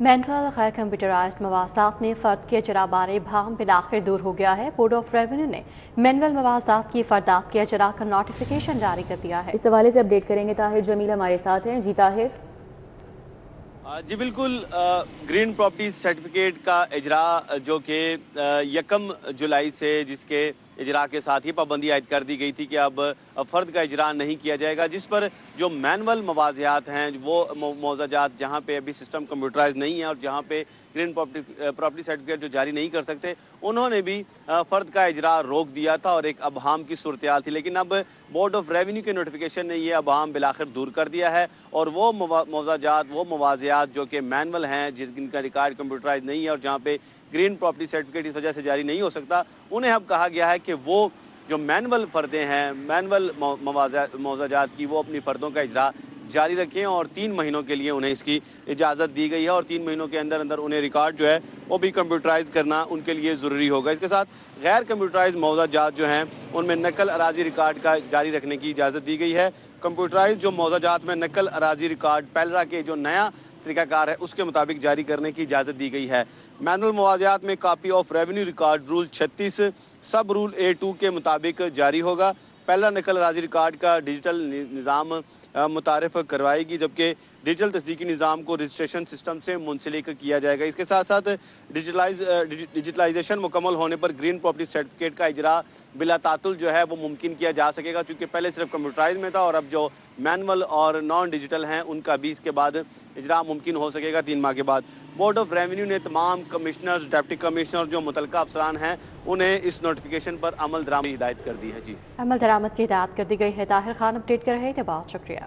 Manual غیر computerised مواصلات میں فرد کے اجرا بارے بھام بالآخر دور ہو گیا ہے۔ بورڈ آف ریونیو نے مینول مواصلات کی فردات کے اجرا کا نوٹیفیکیشن جاری کر دیا ہے۔ اس حوالے سے اپڈیٹ کریں گے طاہر جمیل ہمارے ساتھ ہیں۔ جی طاہر۔ جی بالکل، گرین پراپرٹی سرٹیفکیٹ کا اجرا جو کہ 1 جولائی سے جس کے اجرا کے ساتھ ہی پابندی عائد کر دی گئی تھی کہ اب فرد کا اجرا نہیں کیا جائے گا، جس پر جو مینول مواضعات ہیں وہ موضوعات جہاں پہ ابھی سسٹم کمپیوٹرائز نہیں ہے اور جہاں پہ گرین پراپرٹی سرٹیفکیٹ جو جاری نہیں کر سکتے، انہوں نے بھی فرد کا اجرا روک دیا تھا اور ایک ابہام کی صورتحال تھی، لیکن اب بورڈ آف ریونیو کے نوٹیفیکیشن نے یہ ابہام بالآخر دور کر دیا ہے اور وہ موضوعات وہ مواضعات جو کہ مینول ہیں، جن کا ریکارڈ کمپیوٹرائز نہیں ہے اور جہاں پہ گرین پراپرٹی سرٹیفکیٹ اس وجہ سے جاری نہیں ہو سکتا، انہیں اب کہا گیا ہے کہ وہ جو مینول فردیں ہیں، مینول موضوعات کی، وہ اپنی فردوں کا اجرا جاری رکھیں اور 3 مہینوں کے لیے انہیں اس کی اجازت دی گئی ہے اور 3 مہینوں کے اندر انہیں ریکارڈ جو ہے وہ بھی کمپیوٹرائز کرنا ان کے لیے ضروری ہوگا۔ اس کے ساتھ غیر کمپیوٹرائز موضوعات جو ہیں ان میں نقل اراضی ریکارڈ کا جاری رکھنے کی اجازت دی گئی ہے۔ کمپیوٹرائز جو موضوعات میں نقل اراضی ریکارڈ پیلرا کے جو نیا طریقہ کار ہے اس کے مطابق جاری کرنے کی اجازت دی گئی ہے۔ مینول مواضعات میں copy of revenue record rule 36 sub rule A2 کے مطابق جاری ہوگا۔ پہلا نقل اراضی ریکارڈ کا ڈیجیٹل نظام متعارف کروائے گی، جبکہ ڈیجیٹل تصدیقی نظام کو رجسٹریشن سسٹم سے منسلک کیا جائے گا۔ اس کے ساتھ ساتھ ڈیجیٹلائزیشن مکمل ہونے پر گرین پراپرٹی سرٹیفکیٹ کا اجرا بلا تعطل جو ہے وہ ممکن کیا جا سکے گا، چونکہ پہلے صرف کمپیوٹرائز میں تھا اور اب جو مینول اور نان ڈیجیٹل ہیں ان کا بھی اس کے بعد اجرا ممکن ہو سکے گا 3 ماہ کے بعد۔ بورڈ آف ریونیو نے تمام کمشنرز، ڈپٹی کمشنر جو متعلقہ افسران ہیں انہیں اس نوٹیفیکیشن پر عمل درآمد کی ہدایت کر دی ہے۔ جی عمل درآمد کی ہدایت کر دی گئی ہے۔ طاہر خان اپڈیٹ کر رہے تھے، بہت شکریہ۔